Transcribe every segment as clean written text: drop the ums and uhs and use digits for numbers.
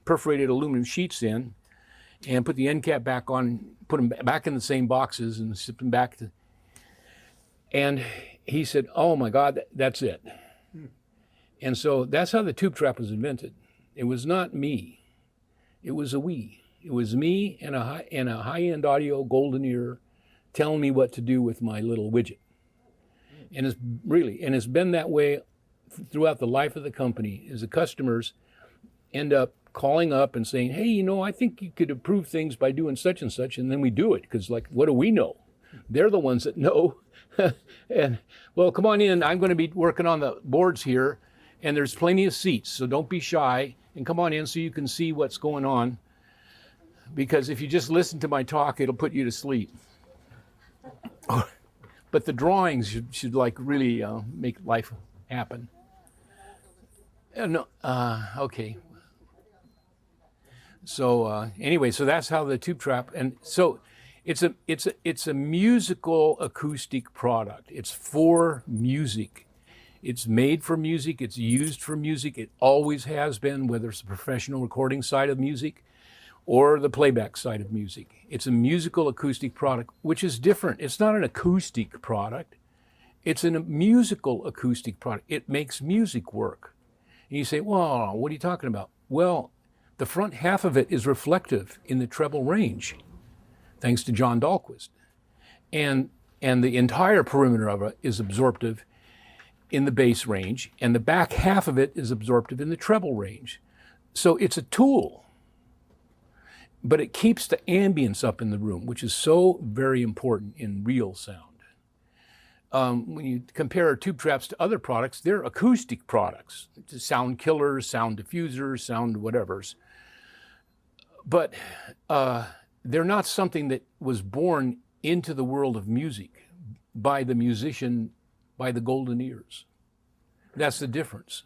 perforated aluminum sheets in, and put the end cap back on, put them back in the same boxes and ship them back to, and he said, oh my God, that's it. And so that's how the TubeTrap was invented. It was not me, it was a we. It was me and a high-end audio golden ear telling me what to do with my little widget. And it's been that way throughout the life of the company, as the customers end up calling up and saying, hey, I think you could improve things by doing such and such, and then we do it, because like, what do we know? They're the ones that know. And well, come on in, I'm gonna be working on the boards here, and there's plenty of seats, so don't be shy, and come on in so you can see what's going on, because if you just listen to my talk, it'll put you to sleep. But the drawings should like really make life happen. Okay. So anyway, so that's how the TubeTrap, and so it's a musical acoustic product. It's for music. It's made for music. It's used for music. It always has been, whether it's the professional recording side of music or the playback side of music. It's a musical acoustic product, which is different. It's not an acoustic product. It's a musical acoustic product. It makes music work. And you say, well, what are you talking about? Well, the front half of it is reflective in the treble range, thanks to John Dahlquist. And the entire perimeter of it is absorptive in the bass range, and the back half of it is absorptive in the treble range. So it's a tool. But it keeps the ambience up in the room, which is so very important in real sound. When you compare TubeTraps to other products, they're acoustic products, sound killers, sound diffusers, sound whatevers. But they're not something that was born into the world of music by the musician, by the golden ears. That's the difference.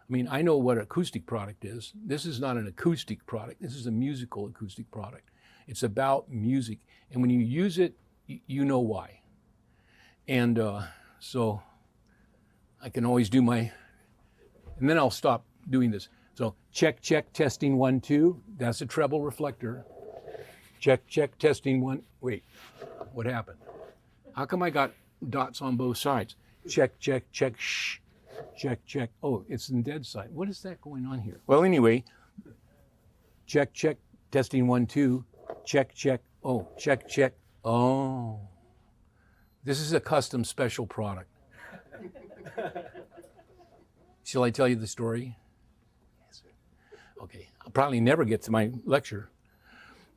I mean, I know what an acoustic product is. This is not an acoustic product. This is a musical acoustic product. It's about music. And when you use it, you know why. And so I can always do and then I'll stop doing this. So check, testing 1, 2. That's a treble reflector. Check, testing 1. Wait, what happened? How come I got dots on both sides? Check, shh. Check. Oh, it's in dead side. What is that going on here? Well, anyway, check, testing 1, 2. Check. Oh, check. Oh, this is a custom special product. Shall I tell you the story? Yes. Okay, I'll probably never get to my lecture.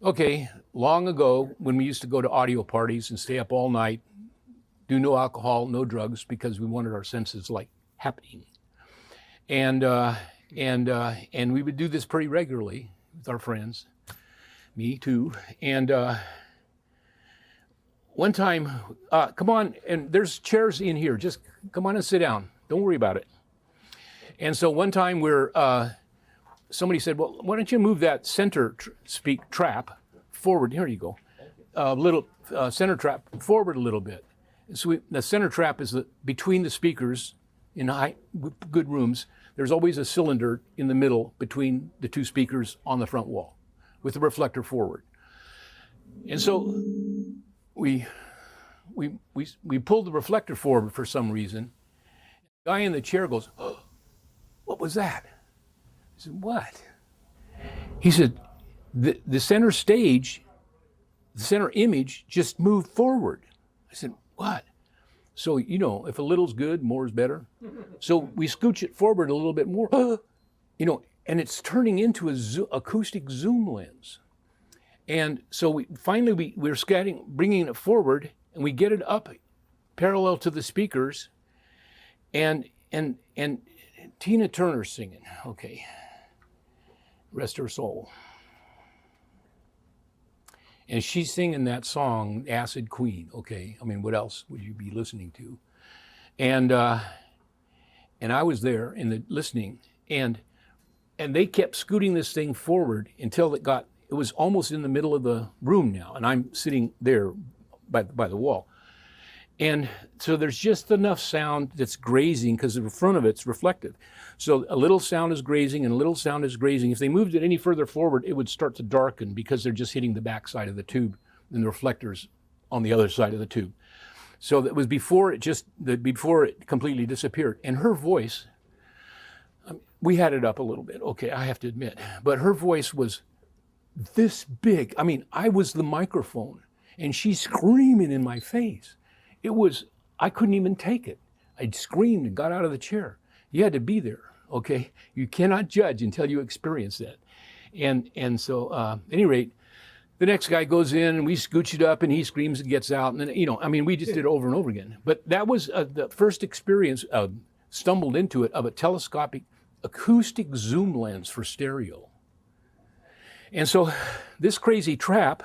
Okay, long ago, when we used to go to audio parties and stay up all night, do no alcohol, no drugs, because we wanted our senses like happening. And we would do this pretty regularly with our friends, me too. And one time, come on, and there's chairs in here, just come on and sit down. Don't worry about it. And so one time somebody said, well, why don't you move that center trap forward? Here you go. Little center trap forward a little bit. So the center trap is between the speakers in good rooms. There's always a cylinder in the middle between the two speakers on the front wall with the reflector forward. And so we pulled the reflector forward for some reason. The guy in the chair goes, oh, what was that? I said, what? He said, the center stage, the center image just moved forward. I said, what? So, if a little's good, more is better. So we scooch it forward a little bit more, and it's turning into an acoustic zoom lens. And so finally we're bringing it forward, and we get it up parallel to the speakers, and Tina Turner's singing, okay, rest her soul. And she's singing that song, Acid Queen, okay? I mean, what else would you be listening to? And I was there listening, and they kept scooting this thing forward until it was almost in the middle of the room now, and I'm sitting there by the wall. And so there's just enough sound that's grazing because the front of it's reflective. So a little sound is grazing and a little sound is grazing. If they moved it any further forward, it would start to darken because they're just hitting the back side of the tube and the reflectors on the other side of the tube. So that was before it completely disappeared. And her voice, we had it up a little bit, okay, I have to admit, but her voice was this big. I mean, I was the microphone and she's screaming in my face. I couldn't even take it. I'd screamed and got out of the chair. You had to be there, okay? You cannot judge until you experience that. And so, at any rate, the next guy goes in and we scooch it up and he screams and gets out. And then, you know, I mean, we just did it over and over again. But that was the first experience, stumbled into it, of a telescopic acoustic zoom lens for stereo. And so this crazy trap,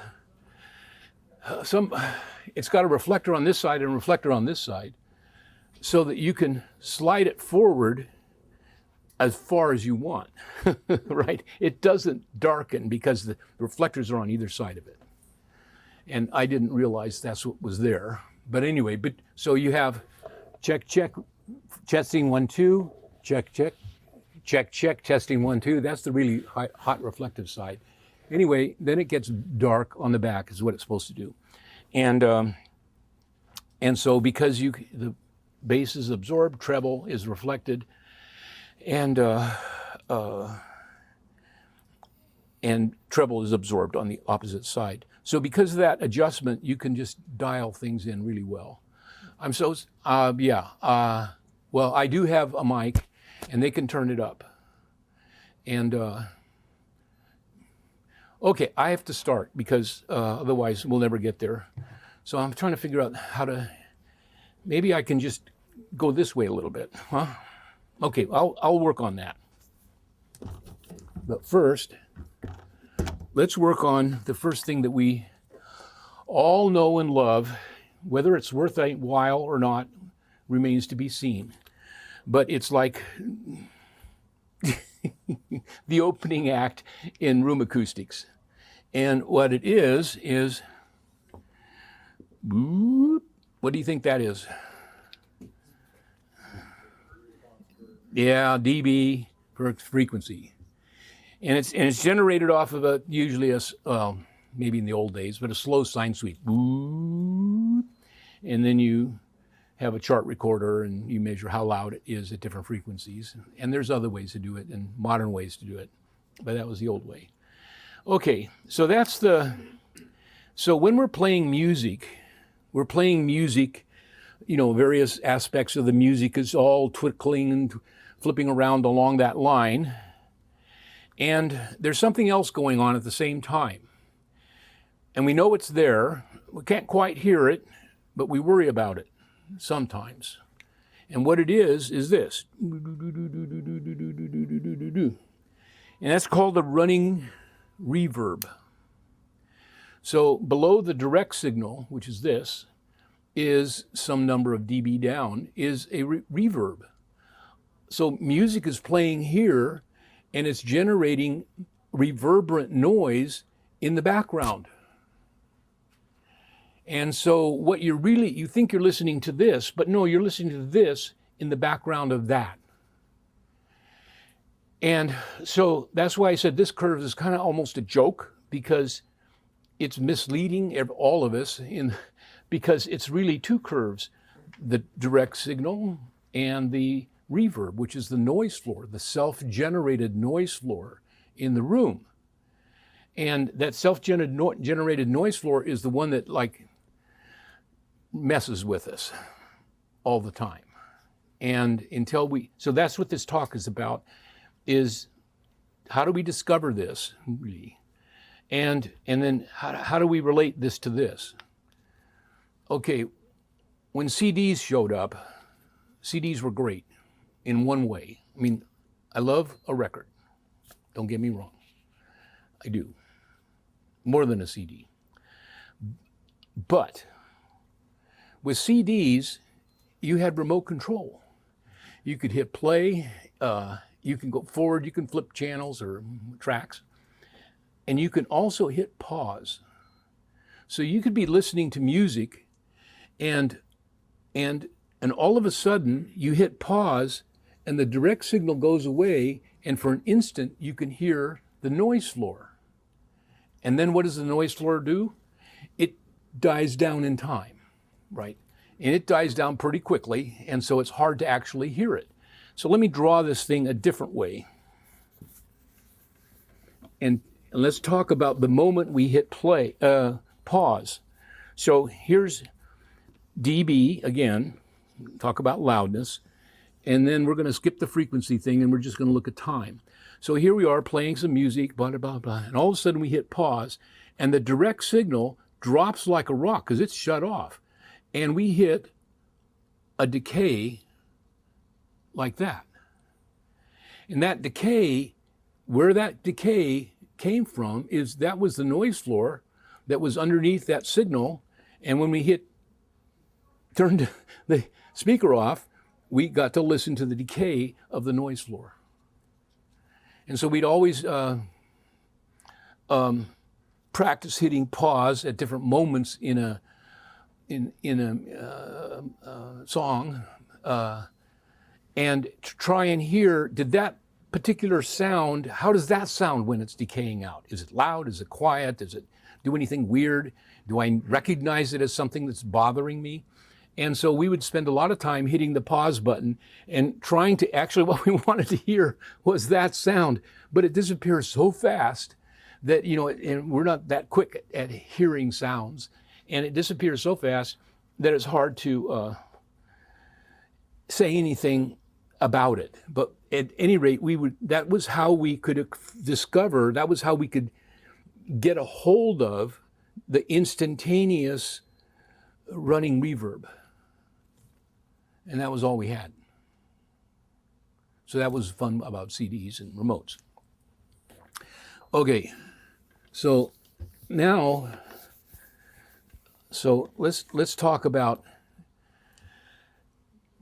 it's got a reflector on this side and a reflector on this side so that you can slide it forward as far as you want, right? It doesn't darken because the reflectors are on either side of it. And I didn't realize that's what was there. But anyway, so you have check, testing 1, 2, check, testing 1, 2. That's the really hot reflective side. Anyway, then it gets dark on the back is what it's supposed to do. And so because the bass is absorbed, treble is reflected, and treble is absorbed on the opposite side. So because of that adjustment, you can just dial things in really well. Well, I do have a mic, and they can turn it up. And okay, I have to start because otherwise we'll never get there. So I'm trying to figure out maybe I can just go this way a little bit, huh? Okay, I'll work on that. But first, let's work on the first thing that we all know and love. Whether it's worth a while or not remains to be seen. But it's like the opening act in room acoustics. And what it is, what do you think that is? Yeah, dB per frequency. And it's generated off of usually maybe in the old days, but a slow sine sweep. And then you have a chart recorder and you measure how loud it is at different frequencies. And there's other ways to do it and modern ways to do it, but that was the old way. Okay, so so when we're playing music, you know, various aspects of the music is all twinkling and flipping around along that line. And there's something else going on at the same time. And we know it's there. We can't quite hear it, but we worry about it sometimes. And what it is this. And that's called the running reverb. So below the direct signal, which is this, is some number of dB down, is a reverb. So music is playing here and it's generating reverberant noise in the background. And so what you think you're listening to this, but no, you're listening to this in the background of that. And so that's why I said this curve is kind of almost a joke, because it's misleading all of us because it's really two curves, the direct signal and the reverb, which is the noise floor, the self-generated noise floor in the room. And that self-generated noise floor is the one that messes with us all the time. And so that's what this talk is about, is how do we discover this, really? And then how do we relate this to this? Okay, when CDs showed up, CDs were great in one way. I mean, I love a record. Don't get me wrong. I do. More than a CD. But with CDs, you had remote control. You could hit play, you can go forward, you can flip channels or tracks, and you can also hit pause. So you could be listening to music and and all of a sudden you hit pause and the direct signal goes away, and for an instant you can hear the noise floor. And then what does the noise floor do? It dies down in time, right? And it dies down pretty quickly, and so it's hard to actually hear it. So let me draw this thing a different way. And let's talk about the moment we hit play, pause. So here's dB again, talk about loudness, and then we're going to skip the frequency thing and we're just going to look at time. So here we are playing some music, blah, blah, blah, and all of a sudden we hit pause, and the direct signal drops like a rock because it's shut off. And we hit a decay like that. And that decay, where that decay came from is that was the noise floor that was underneath that signal. And when we turned the speaker off, we got to listen to the decay of the noise floor. And so we'd always practice hitting pause at different moments in a song, and to try and hear, did that particular sound, how does that sound when it's decaying out? Is it loud? Is it quiet? Does it do anything weird? Do I recognize it as something that's bothering me? And so we would spend a lot of time hitting the pause button and trying to, actually what we wanted to hear was that sound, but it disappears so fast that, and we're not that quick at hearing sounds, and it disappears so fast that it's hard to say anything about it. But at any rate, that was how we could discover, that was how we could get a hold of the instantaneous running reverb. And that was all we had. So that was fun about CDs and remotes. Okay, so now, let's talk about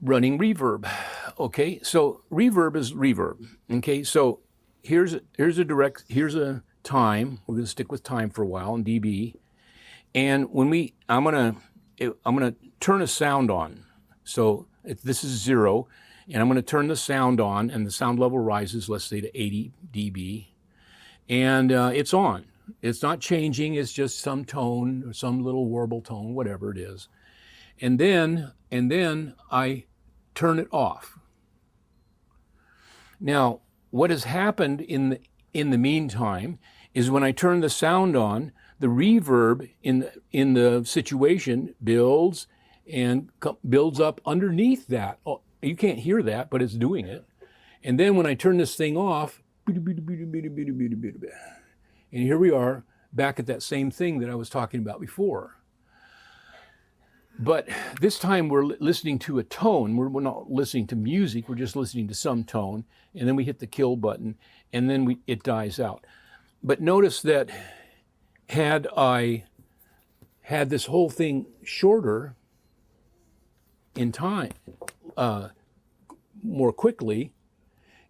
running reverb. Okay, so reverb is reverb. Okay, so here's a time. We're going to stick with time for a while in dB. And when I'm gonna turn a sound on. So this is 0, and I'm going to turn the sound on, and the sound level rises, let's say, to 80 dB, and it's on. It's not changing. It's just some tone or some little warble tone, whatever it is, and then I turn it off. Now, what has happened in the meantime is when I turn the sound on, the reverb in the situation builds and builds up underneath that. Oh, you can't hear that, but it's doing it. And then when I turn this thing off, and here we are back at that same thing that I was talking about before. But this time we're listening to a tone. We're not listening to music. We're just listening to some tone. And then we hit the kill button, and then it dies out. But notice that had I had this whole thing shorter in time, more quickly,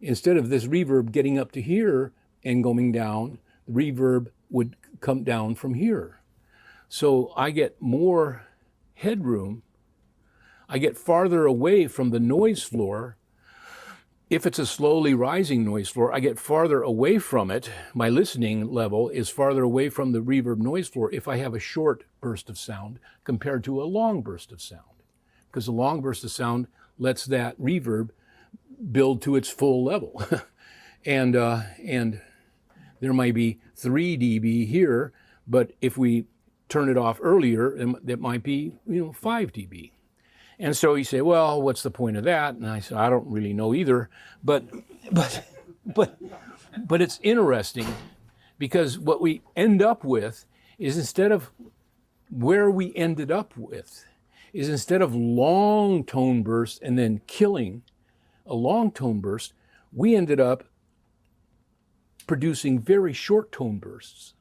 instead of this reverb getting up to here and going down, the reverb would come down from here. So I get more headroom. I get farther away from the noise floor. If it's a slowly rising noise floor, I get farther away from it. My listening level is farther away from the reverb noise floor if I have a short burst of sound compared to a long burst of sound. Because a long burst of sound lets that reverb build to its full level. and there might be 3 dB here, but if we turn it off earlier, it might be 5 dB. And so you say, well, what's the point of that? And I said, I don't really know either. But it's interesting, because what we end up with is instead of long tone bursts and then killing a long tone burst, we ended up producing very short tone bursts.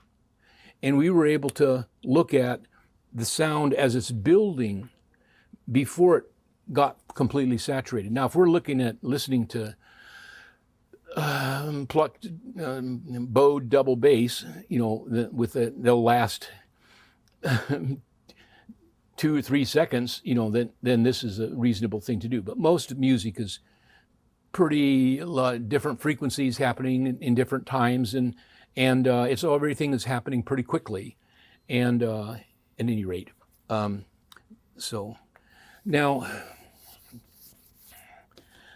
And we were able to look at the sound as it's building before it got completely saturated. Now, if we're looking at listening to plucked bowed double bass, with the last 2 or 3 seconds, you know, then this is a reasonable thing to do. But most music is pretty different frequencies happening in different times, and it's everything is happening pretty quickly, and at any rate, so now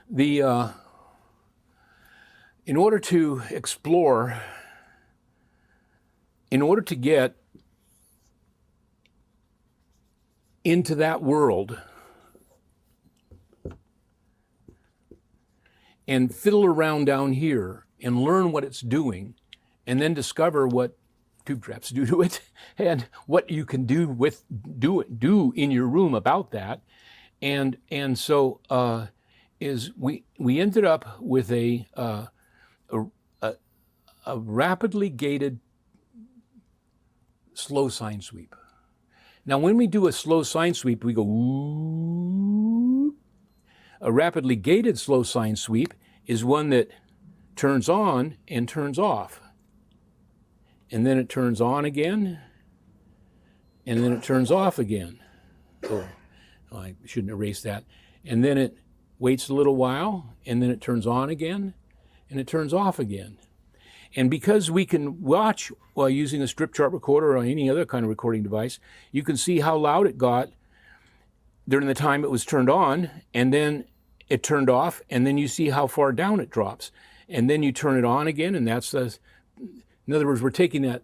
the in order to explore, in order to get into that world and fiddle around down here and learn what it's doing, and then discover what TubeTraps do to it and what you can do in your room about that, and so is we ended up with a rapidly gated slow sine sweep. Now, when we do a slow sine sweep, we go whoop. A rapidly gated slow sine sweep is one that turns on and turns off. And then it turns on again, and then it turns off again. Oh, I shouldn't erase that. And then it waits a little while, and then it turns on again, and it turns off again. And because we can watch while using a strip chart recorder or any other kind of recording device, you can see how loud it got during the time it was turned on, and then it turned off, and then you see how far down it drops. And then you turn it on again, and that's the, in other words, we're taking that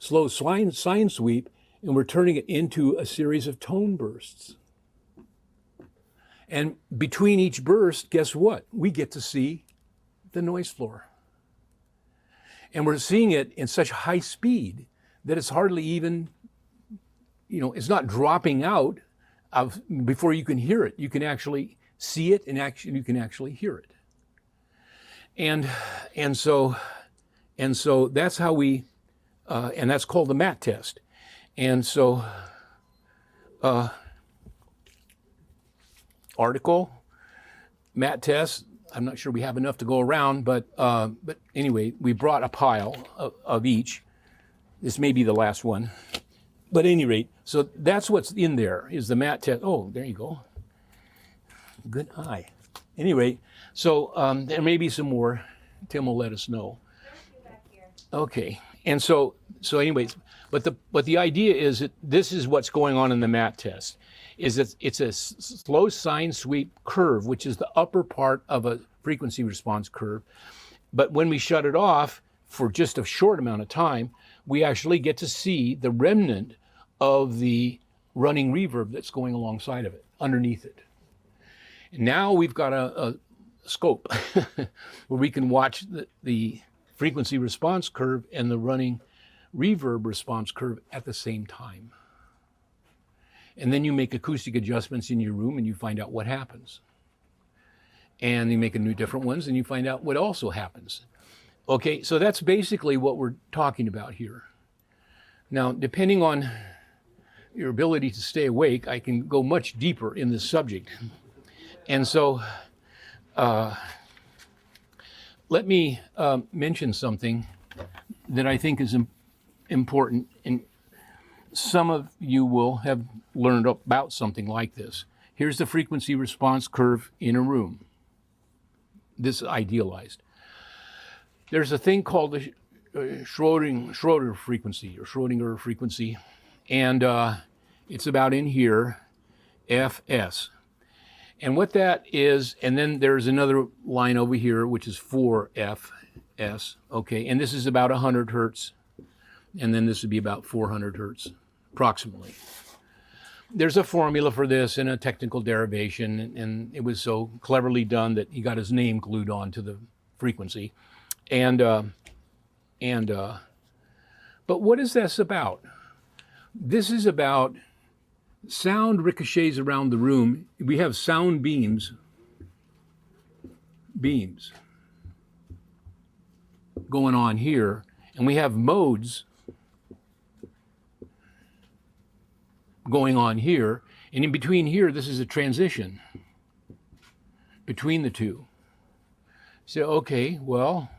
slow sine sweep and we're turning it into a series of tone bursts. And between each burst, guess what? We get to see the noise floor. And we're seeing it in such high speed that it's hardly even, you know, it's not dropping out before you can hear it. You can actually see it, and you can actually hear it. And so that's how we, and that's called the MAT test. And so, article, MAT test. I'm not sure we have enough to go around, but anyway, we brought a pile of each. This may be the last one, but at any rate, so that's what's in there is the MAT test. Oh, there you go. Good eye. Anyway, so there may be some more. Tim will let us know. Okay, and so anyways, but the idea is that this is what's going on in the MAT test. Is that it's a slow sine sweep curve, which is the upper part of a frequency response curve. But when we shut it off for just a short amount of time, we actually get to see the remnant of the running reverb that's going alongside of it, underneath it. And now we've got a scope where we can watch the frequency response curve and the running reverb response curve at the same time. And then you make acoustic adjustments in your room and you find out what happens. And you make different ones and you find out what also happens. Okay, so that's basically what we're talking about here. Now, depending on your ability to stay awake, I can go much deeper in this subject. And so, let me mention something that I think is important, and some of you will have learned about something like this. Here's the frequency response curve in a room. This is idealized. There's a thing called the Schrödinger frequency, and it's about in here, Fs. And what that is, and then there's another line over here, which is 4Fs, okay, and this is about 100 hertz, and then this would be about 400 hertz, approximately. There's a formula for this and a technical derivation, and it was so cleverly done that he got his name glued onto the frequency. But what is this about? This is about sound ricochets around the room. We have sound beams going on here, and we have modes going on here, and in between here, this is a transition between the two. So, okay, well,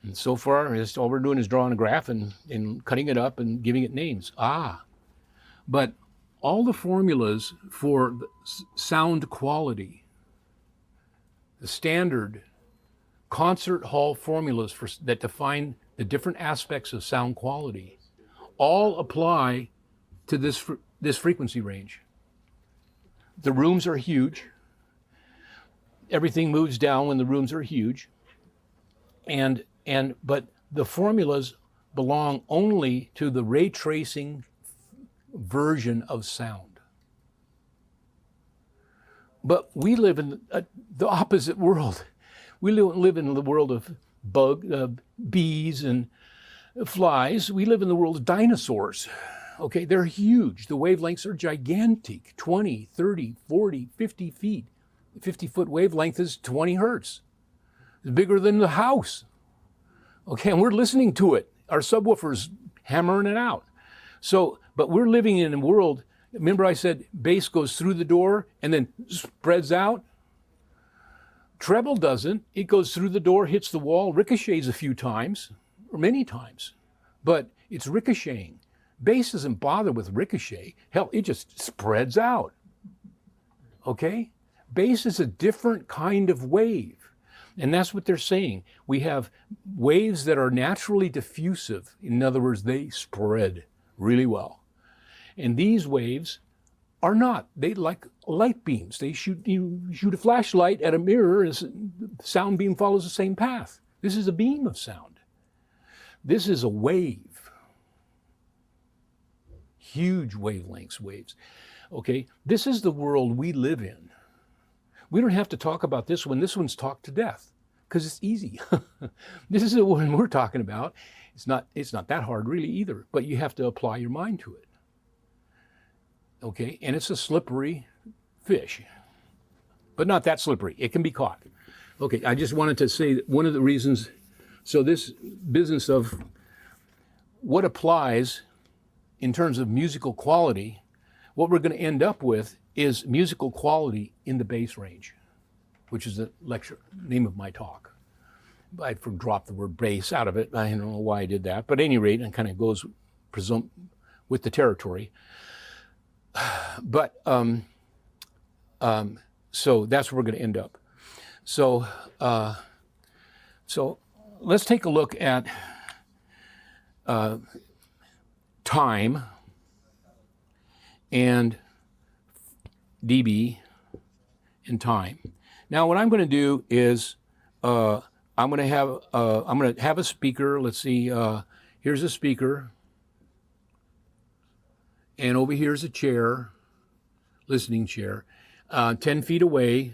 and so far, all we're doing is drawing a graph and cutting it up and giving it names. Ah, But all the formulas for the sound quality, the standard concert hall formulas that define the different aspects of sound quality, all apply to this frequency range. The rooms are huge. Everything moves down when the rooms are huge. But the formulas belong only to the ray tracing version of sound. But we live in the opposite world. We live in the world of bees and flies. We live in the world of dinosaurs. Okay, they're huge. The wavelengths are gigantic, 20, 30, 40, 50 feet. 50-foot wavelength is 20 hertz. It's bigger than the house. Okay, and we're listening to it. Our subwoofer's hammering it out. So, but we're living in a world, remember I said bass goes through the door and then spreads out? Treble doesn't. It goes through the door, hits the wall, ricochets a few times, or many times, but it's ricocheting. Bass doesn't bother with ricochet. Hell, it just spreads out. Okay? Bass is a different kind of wave. And that's what they're saying. We have waves that are naturally diffusive. In other words, they spread really well. And these waves are not. They like light beams. You shoot a flashlight at a mirror, and the sound beam follows the same path. This is a beam of sound. This is a wave. Huge wavelengths, waves. Okay, this is the world we live in. We don't have to talk about this one. This one's talked to death because it's easy. This is the one we're talking about. It's not that hard really either, but you have to apply your mind to it. Okay, and it's a slippery fish, but not that slippery. It can be caught. Okay, I just wanted to say that one of the reasons, so this business of what applies in terms of musical quality, what we're going to end up with is musical quality in the bass range, which is the lecture name of my talk. I dropped the word bass out of it. I don't know why I did that, but at any rate, it kind of goes with the territory. But so that's where we're going to end up. So let's take a look at time and dB and time. Now, what I'm going to do is I'm going to have a speaker. Let's see. Here's a speaker, and over here's a chair, listening chair. 10 feet away,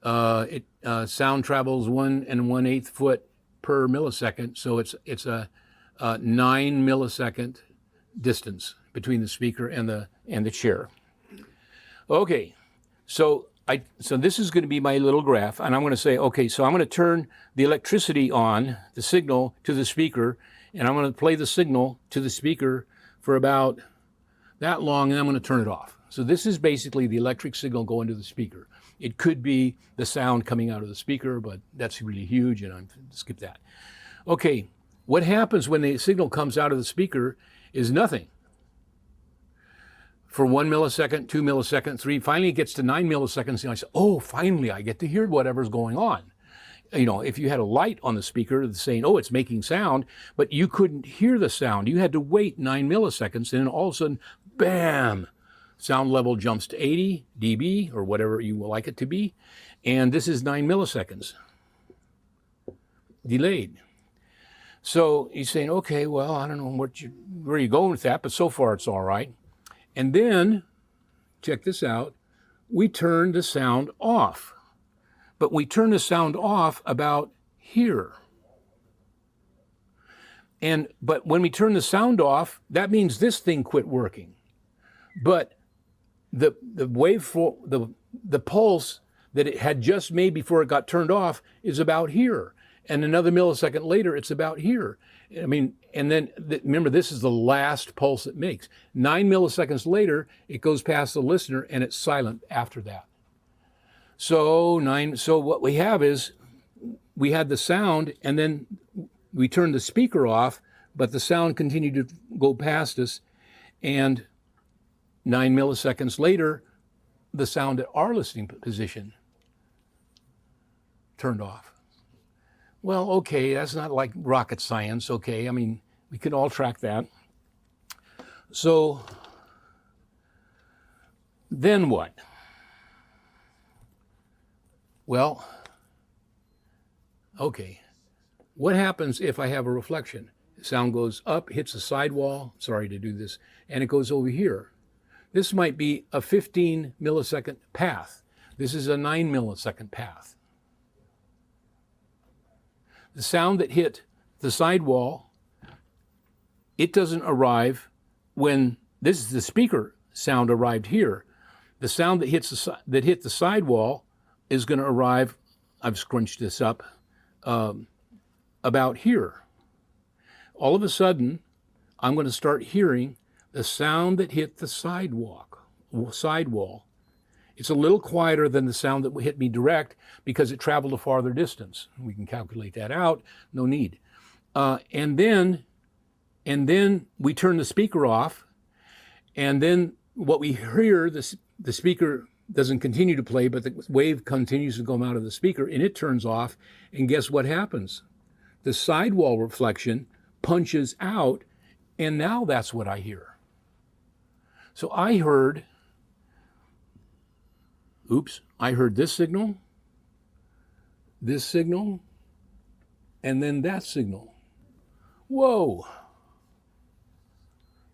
sound travels 1 1/8 foot per millisecond, so it's a 9 millisecond distance between the speaker and the chair. Okay, so this is going to be my little graph, and I'm going to say, okay, so I'm going to turn the electricity on, the signal to the speaker, and I'm going to play the signal to the speaker for about that long, and I'm going to turn it off. So this is basically the electric signal going to the speaker. It could be the sound coming out of the speaker, but that's really huge, and I'm skip that. Okay, what happens when the signal comes out of the speaker is nothing. For 1 millisecond, 2 milliseconds, 3, finally it gets to 9 milliseconds, and I say, oh, finally I get to hear whatever's going on. You know, if you had a light on the speaker saying, oh, it's making sound, but you couldn't hear the sound. You had to wait 9 milliseconds, and then all of a sudden, bam, sound level jumps to 80 dB, or whatever you would like it to be, and this is 9 milliseconds delayed. So he's saying, okay, well, I don't know where you're going with that, but so far it's all right. And then, check this out, we turn the sound off. But we turn the sound off about here. But when we turn the sound off, that means this thing quit working. But the pulse that it had just made before it got turned off is about here. And another millisecond later, it's about here. I mean, and then remember, this is the last pulse it makes. 9 milliseconds later, it goes past the listener and it's silent after that. So what we have is, we had the sound and then we turned the speaker off, but the sound continued to go past us. And 9 milliseconds later, the sound at our listening position turned off. Well, okay, that's not like rocket science, okay? I mean, we can all track that. So then what? Well, okay, what happens if I have a reflection? The sound goes up, hits the sidewall, sorry to do this, and it goes over here. This might be a 15 millisecond path. This is a 9 millisecond path. The sound that hit the sidewall, it doesn't arrive when this is the speaker sound arrived here. The sound that hit the sidewall is going to arrive, I've scrunched this up, about here. All of a sudden, I'm going to start hearing the sound that hit the sidewall. It's a little quieter than the sound that hit me direct because it traveled a farther distance. We can calculate that out, no need. And then we turn the speaker off, and then what we hear, the speaker doesn't continue to play, but the wave continues to come out of the speaker, and it turns off, and guess what happens? The sidewall reflection punches out, and now that's what I hear. So I heard this signal, and then that signal. Whoa.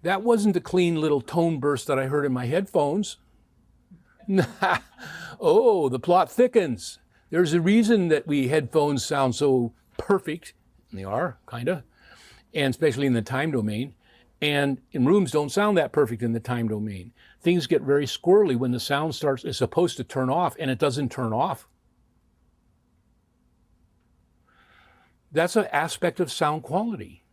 That wasn't the clean little tone burst that I heard in my headphones. Oh, the plot thickens. There's a reason that we headphones sound so perfect, and they are, kind of, and especially in the time domain. And in rooms don't sound that perfect in the time domain. Things get very squirrely when the sound is supposed to turn off, and it doesn't turn off. That's an aspect of sound quality.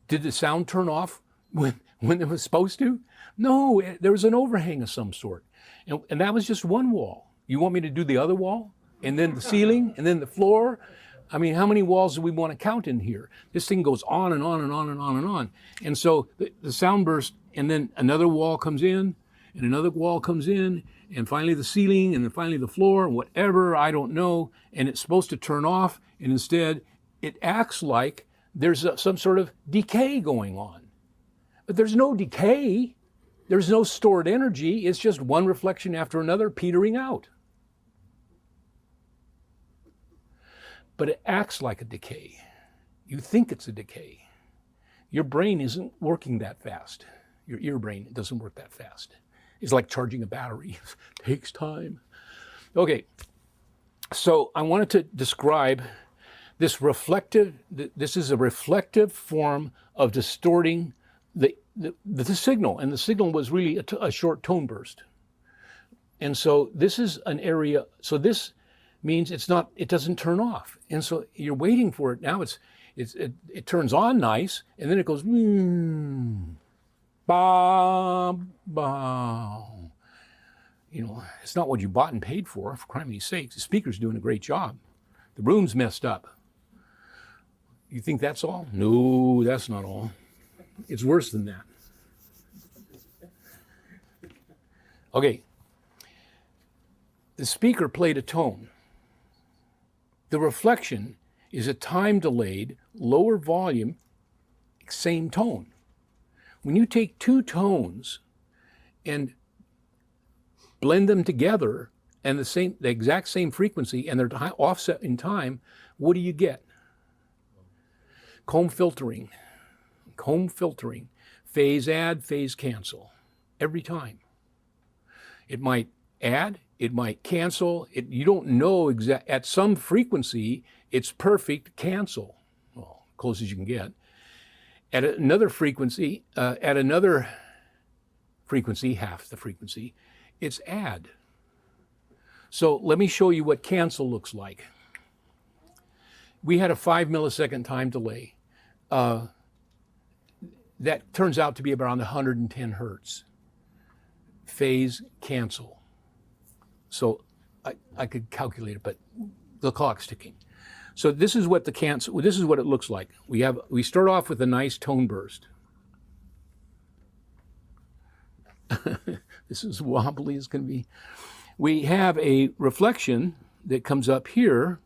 Did the sound turn off when it was supposed to? No, there was an overhang of some sort. And that was just one wall. You want me to do the other wall? And then the ceiling? And then the floor? I mean, how many walls do we want to count in here? This thing goes on and on and on and on and on. And so the sound burst, and then another wall comes in, and another wall comes in, and finally the ceiling, and then finally the floor, whatever, I don't know. And it's supposed to turn off, and instead it acts like there's some sort of decay going on. But there's no decay. There's no stored energy. It's just one reflection after another petering out. But it acts like a decay. You think it's a decay. Your brain isn't working that fast. Your ear brain doesn't work that fast. It's like charging a battery. It takes time. Okay, so I wanted to describe this this is a reflective form of distorting the signal, and the signal was really a short tone burst. And so this is an area, so this means it doesn't turn off. And so you're waiting for it. Now it turns on nice, and then it goes, ba, ba. You know, it's not what you bought and paid for criminy sakes. The speaker's doing a great job. The room's messed up. You think that's all? No, that's not all. It's worse than that. Okay. The speaker played a tone. The reflection is a time-delayed, lower volume, same tone. When you take two tones and blend them together and the exact same frequency, and they're offset in time, what do you get? Comb filtering. Comb filtering. Phase add, phase cancel. Every time. It might add, it might cancel. You don't know exact. At some frequency, it's perfect cancel. Well, close as you can get. At another frequency, half the frequency, it's add. So let me show you what cancel looks like. We had a 5 millisecond time delay. That turns out to be around 110 hertz. Phase cancel. So I could calculate it, but the clock's ticking. So this is what it looks like. We start off with a nice tone burst. This is wobbly as can be. We have a reflection that comes up here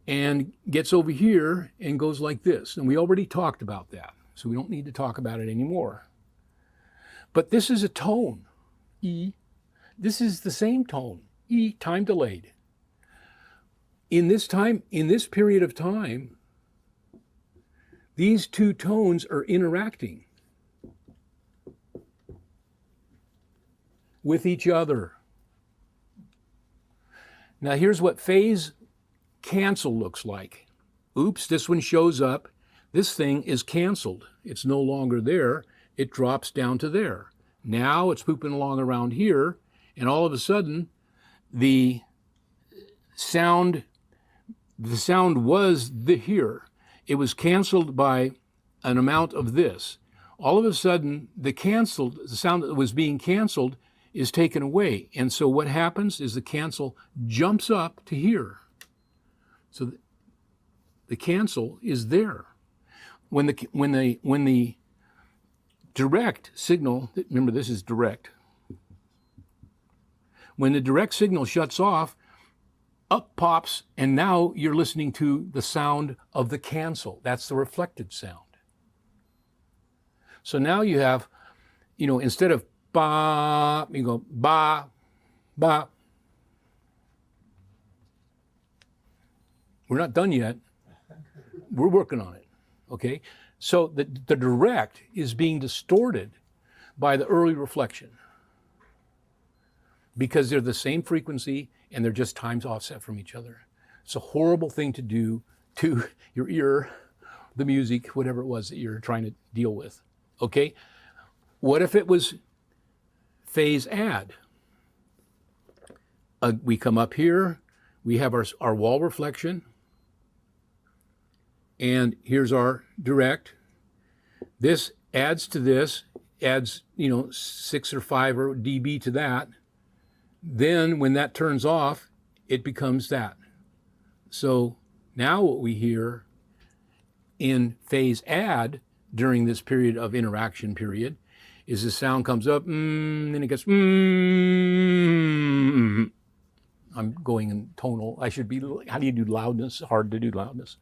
and gets over here and goes like this. And we already talked about that, so we don't need to talk about it anymore. But this is a tone, E. This is the same tone, E, time delayed. In this period of time, these two tones are interacting with each other. Now here's what phase cancel looks like. Oops, this one shows up. This thing is canceled. It's no longer there. It drops down to there. Now it's pooping along around here, and all of a sudden the sound was here. It was canceled by an amount of this. All of a sudden the sound that was being canceled is taken away. And so what happens is the cancel jumps up to here. So the cancel is there. When the direct signal, remember this is direct. When the direct signal shuts off, up pops, and now you're listening to the sound of the cancel. That's the reflected sound. So now you have, instead of ba, you go ba, ba. We're not done yet. We're working on it, okay? So the direct is being distorted by the early reflection because they're the same frequency and they're just times offset from each other. It's a horrible thing to do to your ear, the music, whatever it was that you're trying to deal with, okay? What if it was phase add? We come up here, we have our wall reflection, and here's our direct. This adds to this, adds 6 or 5 or dB to that. Then when that turns off, it becomes that. So now what we hear in phase add during this period of interaction period is the sound comes up, then it gets, I'm going in tonal. I should be, how do you do loudness? Hard to do loudness.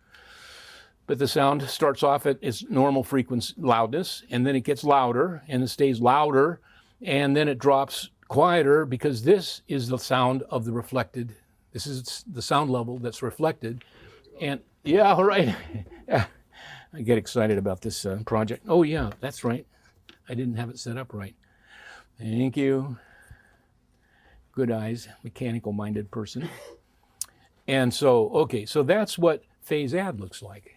But the sound starts off at its normal frequency loudness, and then it gets louder, and it stays louder, and then it drops quieter because this is the sound of the reflected. This is the sound level that's reflected. And yeah, all right. I get excited about this project. Oh yeah, that's right. I didn't have it set up right. Thank you. Good eyes, mechanical-minded person. And so, okay, so that's what phase add looks like.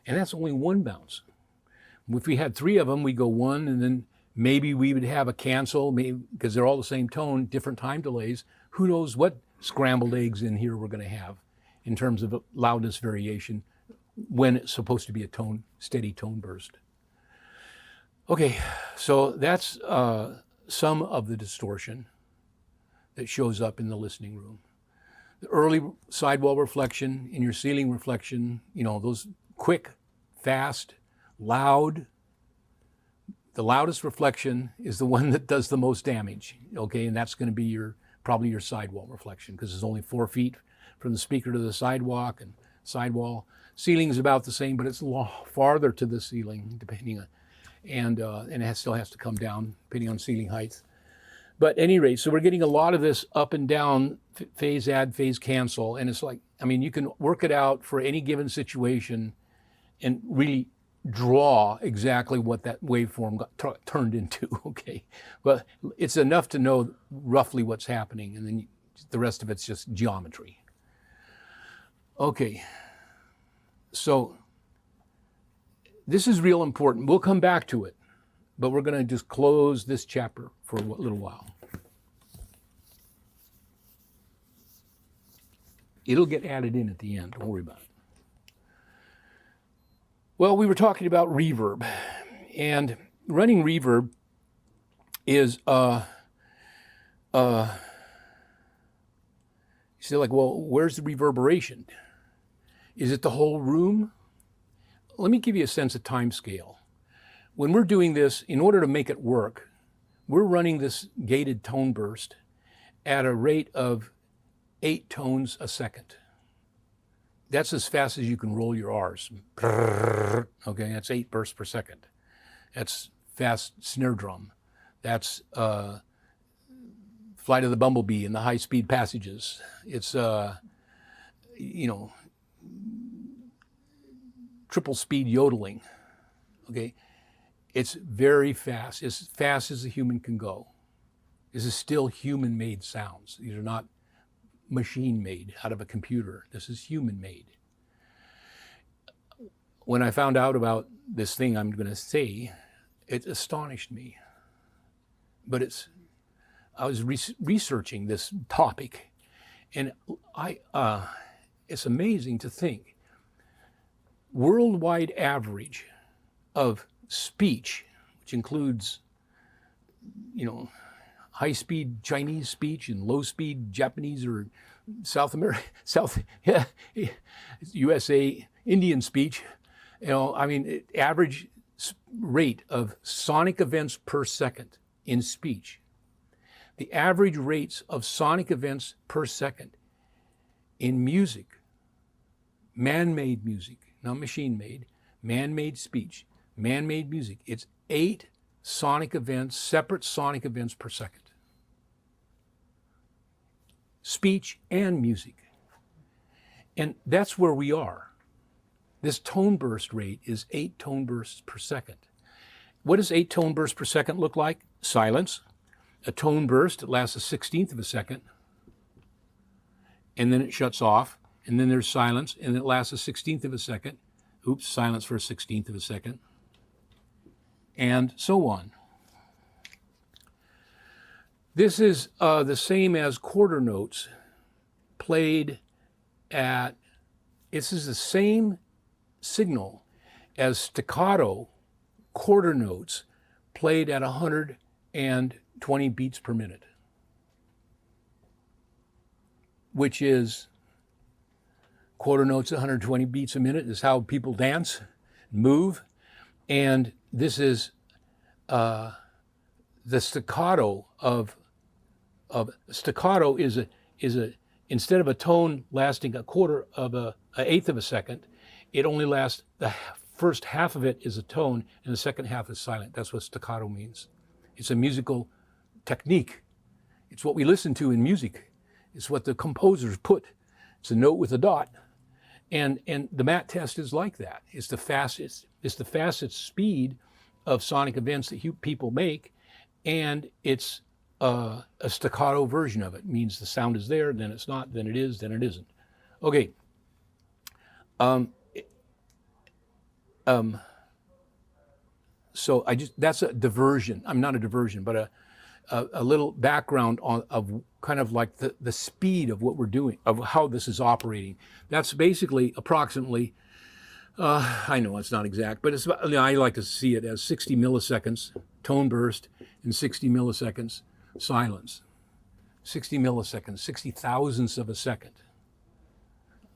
And that's only one bounce. If we had 3 of them, we go 1, and then maybe we would have a cancel, maybe because they're all the same tone, different time delays. Who knows what scrambled eggs in here we're going to have in terms of loudness variation when it's supposed to be a steady tone burst. Okay, so that's some of the distortion that shows up in the listening room. The early sidewall reflection, in your ceiling reflection, those quick, fast, loud. The loudest reflection is the one that does the most damage, okay? And that's going to be probably your sidewall reflection because it's only 4 feet from the speaker to the sidewalk and sidewall. Ceiling is about the same, but it's farther to the ceiling, depending on, and it still has to come down depending on ceiling height. But at any rate, so we're getting a lot of this up and down, phase add, phase cancel, and it's like, you can work it out for any given situation and really draw exactly what that waveform got turned into, okay? But it's enough to know roughly what's happening, and then the rest of it's just geometry. Okay, so this is real important. We'll come back to it, but we're going to just close this chapter for a little while. It'll get added in at the end, don't worry about it. Well, we were talking about reverb, and running reverb is, you say like, well, where's the reverberation? Is it the whole room? Let me give you a sense of time scale. When we're doing this, in order to make it work, we're running this gated tone burst at a rate of 8 tones a second. That's as fast as you can roll your R's. Okay, that's 8 bursts per second. That's fast snare drum. That's Flight of the Bumblebee in the high-speed passages. It's, you know, triple speed yodeling. Okay, it's very fast, as fast as a human can go. This is still human-made sounds. These are not machine-made out of a computer. This is human-made. When I found out about this thing I'm going to say, it astonished me. But I was researching this topic, and it's amazing to think. Worldwide average of speech, which includes, you know, high-speed Chinese speech and low-speed Japanese or USA Indian speech, you know, I mean, average rate of sonic events per second in speech. The average rates of sonic events per second in music, man-made music, not machine-made, man-made speech, man-made music, it's 8 sonic events, separate sonic events per second. Speech and music. And that's where we are. This tone burst rate is 8 tone bursts per second. What does 8 tone bursts per second look like? Silence. A tone burst, it lasts a 16th of a second, and then it shuts off, and then there's silence, and it lasts a 16th of a second. Oops, silence for a 16th of a second, and so on. This is the same as quarter notes played at, this is the same signal as staccato quarter notes played at 120 beats per minute, which is quarter notes 120 beats a minute is how people dance, move, and this is the staccato of staccato is a instead of a tone lasting a quarter of an eighth of a second, it only lasts, the first half of it is a tone and the second half is silent. That's what staccato means. It's a musical technique. It's what we listen to in music. It's what the composers put. It's a note with a dot. And the MAT test is like that. It's the fastest speed of sonic events that people make, and it's a staccato version of it. It means the sound is there, then it's not, then it is, then it isn't. Okay. So that's a diversion. I'm not a diversion, but a little background of kind of like the speed of what we're doing, of how this is operating. That's basically approximately, I know it's not exact, but it's about, I like to see it as 60 milliseconds tone burst and 60 milliseconds silence. 60 milliseconds, 60 thousandths of a second.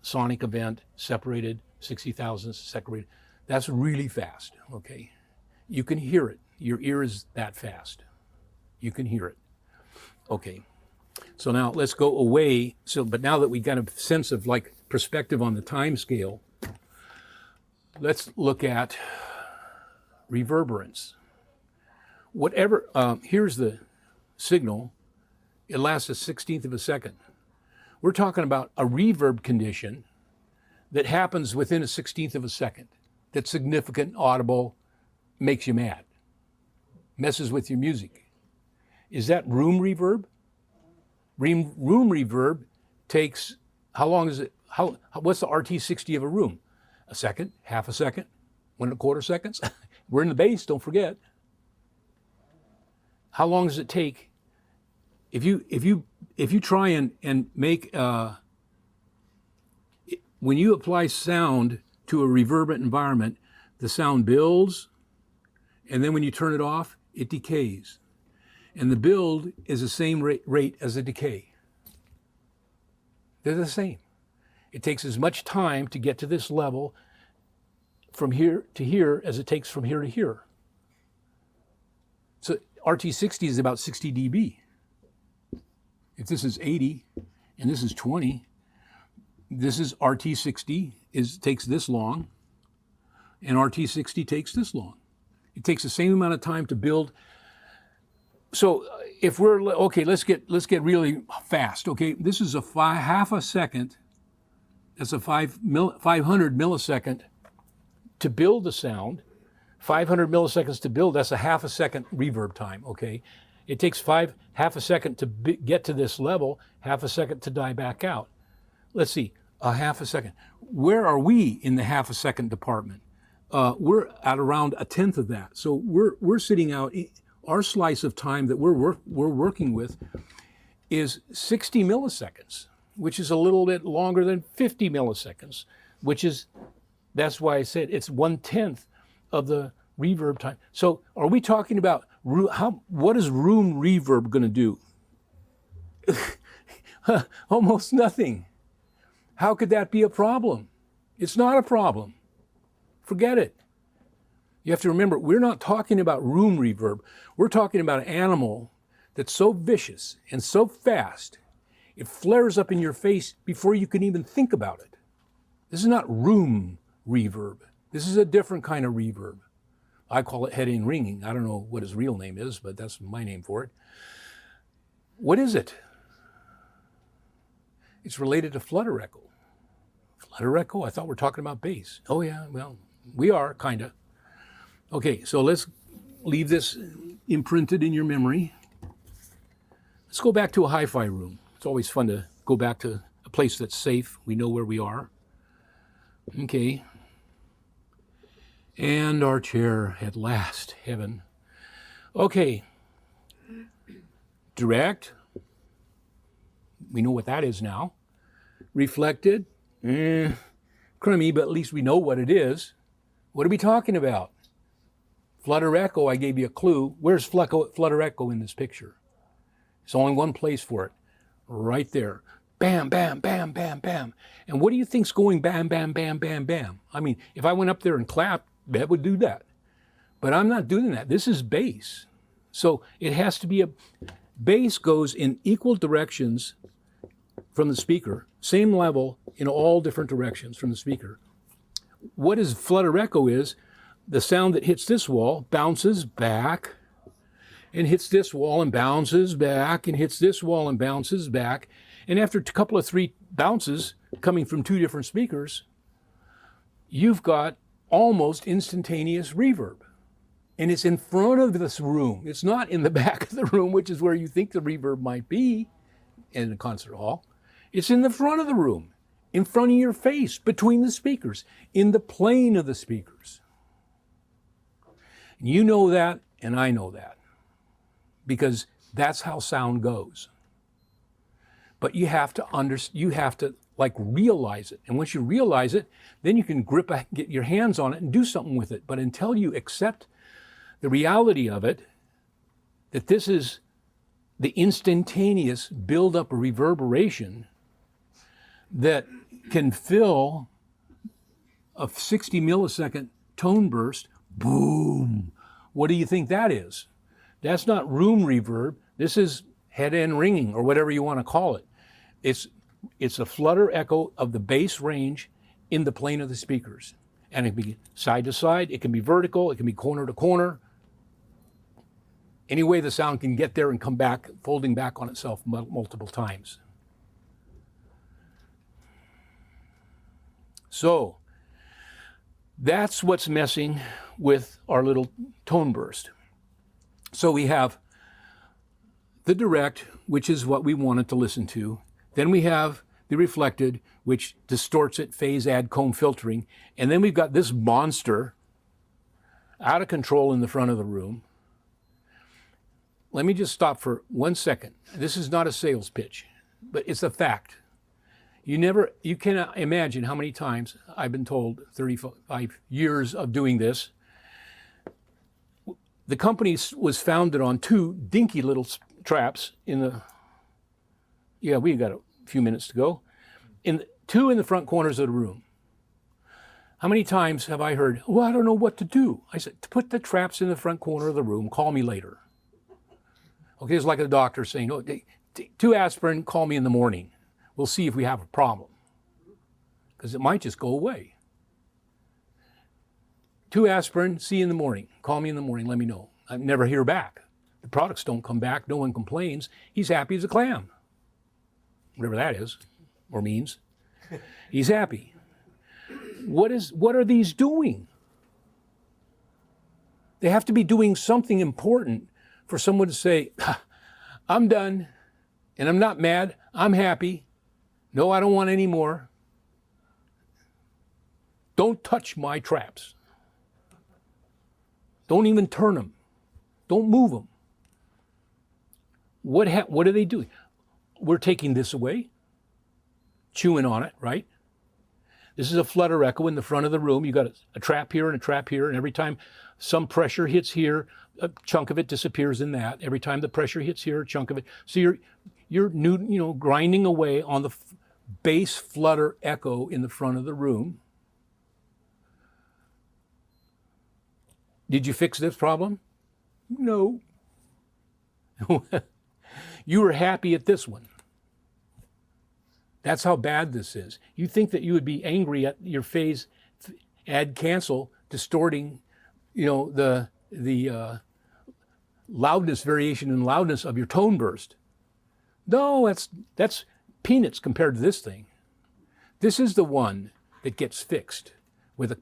Sonic event separated, 60 thousandths separated. That's really fast, okay? You can hear it. Your ear is that fast. You can hear it. Okay. So now let's go away. But now that we got a sense of like perspective on the time scale, let's look at reverberance. Whatever, here's the signal. It lasts a 16th of a second. We're talking about a reverb condition that happens within a 16th of a second. That's significant, audible, makes you mad, messes with your music. Is that room reverb? Room reverb takes, how long is it, what's the RT60 of a room? A second, half a second, 1.25 seconds? We're in the bass, don't forget. How long does it take? If you try and make, when you apply sound to a reverberant environment, the sound builds, and then when you turn it off, it decays. And the build is the same rate as the decay. They're the same. It takes as much time to get to this level from here to here as it takes from here to here. So RT60 is about 60 dB. If this is 80 and this is 20, this is RT60 takes this long, and RT60 takes this long. It takes the same amount of time to build. So if we're okay, let's get really fast. Okay, this is half a second. That's a 500 millisecond to build the sound. 500 milliseconds to build. That's a half a second reverb time. Okay, it takes half a second to get to this level, half a second to die back out. Let's see, a half a second. Where are we in the half a second department? We're at around a tenth of that. So we're sitting out. Our slice of time that we're working with is 60 milliseconds, which is a little bit longer than 50 milliseconds, that's why I said it's 1/10 of the reverb time. So are we talking about what is room reverb going to do? Almost nothing. How could that be a problem? It's not a problem. Forget it. You have to remember, we're not talking about room reverb. We're talking about an animal that's so vicious and so fast, it flares up in your face before you can even think about it. This is not room reverb. This is a different kind of reverb. I call it head-in ringing. I don't know what his real name is, but that's my name for it. What is it? It's related to flutter echo. Flutter echo? I thought we were talking about bass. Oh yeah, well, we are, kinda. Okay, so let's leave this imprinted in your memory. Let's go back to a hi-fi room. It's always fun to go back to a place that's safe. We know where we are. Okay. And our chair at last, heaven. Okay. Direct. We know what that is now. Reflected. Crummy, but at least we know what it is. What are we talking about? Flutter echo, I gave you a clue. Where's flutter echo in this picture? There's only one place for it. Right there. Bam, bam, bam, bam, bam. And what do you think's going bam, bam, bam, bam, bam? I mean, if I went up there and clapped, that would do that. But I'm not doing that. This is bass. So it has to be bass goes in equal directions from the speaker, same level in all different directions from the speaker. What is flutter echo is, the sound that hits this wall bounces back and hits this wall and bounces back and hits this wall and bounces back. And after a couple of 3 bounces coming from 2 different speakers, you've got almost instantaneous reverb. And it's in front of this room. It's not in the back of the room, which is where you think the reverb might be in a concert hall. It's in the front of the room, in front of your face, between the speakers, in the plane of the speakers. You know that, and I know that, because that's how sound goes. But you have to like realize it. And once you realize it, then you can get your hands on it and do something with it. But until you accept the reality of it, that this is the instantaneous buildup of reverberation that can fill a 60 millisecond tone burst, boom. What do you think that is? That's not room reverb. This is head-end ringing, or whatever you want to call it. It's a flutter echo of the bass range in the plane of the speakers. And it can be side to side, it can be vertical, it can be corner to corner. Any way the sound can get there and come back, folding back on itself multiple times. So, that's what's messing with our little tone burst. So we have the direct, which is what we wanted to listen to. Then we have the reflected, which distorts it, phase, add, comb filtering. And then we've got this monster out of control in the front of the room. Let me just stop for 1 second. This is not a sales pitch, but it's a fact. You cannot imagine how many times I've been told, 35 years of doing this. The company was founded on 2 dinky little traps in the, we got a few minutes to go, 2 in the front corners of the room. How many times have I heard, well, I don't know what to do. I said, put the traps in the front corner of the room, call me later. Okay, it's like a doctor saying, oh, take 2 aspirin, call me in the morning. We'll see if we have a problem. Because it might just go away. 2 aspirin, see you in the morning. Call me in the morning, let me know. I never hear back. The products don't come back, no one complains. He's happy as a clam. Whatever that is, or means. He's happy. What are these doing? They have to be doing something important for someone to say, I'm done, and I'm not mad, I'm happy. No, I don't want any more. Don't touch my traps. Don't even turn them. Don't move them. What are they doing? We're taking this away, chewing on it, right? This is a flutter echo in the front of the room. You got a trap here and a trap here, and every time some pressure hits here, a chunk of it disappears in that. Every time the pressure hits here, a chunk of it. So you're grinding away on the bass flutter echo in the front of the room. Did you fix this problem? No. You were happy at this one. That's how bad this is. You think that you would be angry at your phase add cancel distorting, the loudness variation in loudness of your tone burst. No, that's peanuts compared to this thing. This is the one that gets fixed with a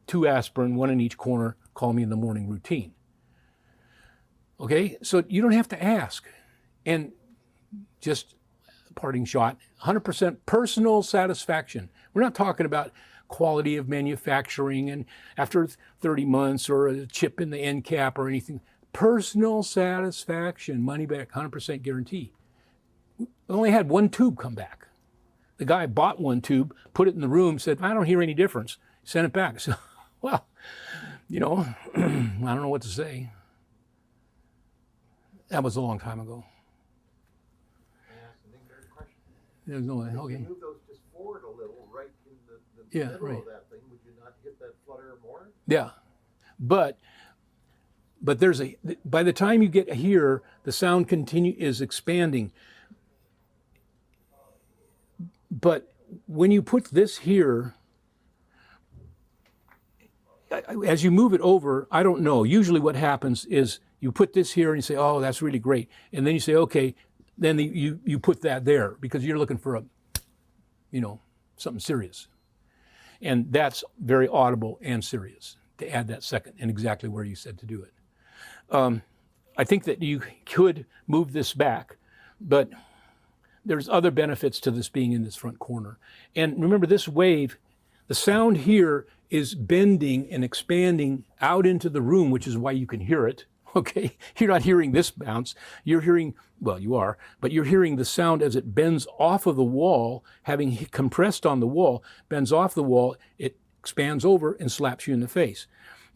2 aspirin, 1 in each corner, call me in the morning routine. Okay, so you don't have to ask. And just a parting shot, 100% personal satisfaction. We're not talking about quality of manufacturing and after 30 months or a chip in the end cap or anything. Personal satisfaction, money back, 100% guarantee. We only had 1 tube come back. The guy bought 1 tube, put it in the room, said, I don't hear any difference. Sent it back. So, well, I don't know what to say. That was a long time ago. There's no way. Okay. If you move those just forward a little, right in the middle right. of that thing, would you not hit that flutter more? Yeah, but by the time you get here, the sound is expanding. But when you put this here, as you move it over, I don't know. Usually what happens is you put this here and you say, oh, that's really great. And then you say, okay, then you put that there because you're looking for something serious. And that's very audible and serious to add that second and exactly where you said to do it. I think that you could move this back, but there's other benefits to this being in this front corner. And remember this wave, the sound here is bending and expanding out into the room, which is why you can hear it. Okay, you're not hearing this bounce. You're hearing, well, you are, but you're hearing the sound as it bends off of the wall, having compressed on the wall, bends off the wall, it expands over and slaps you in the face.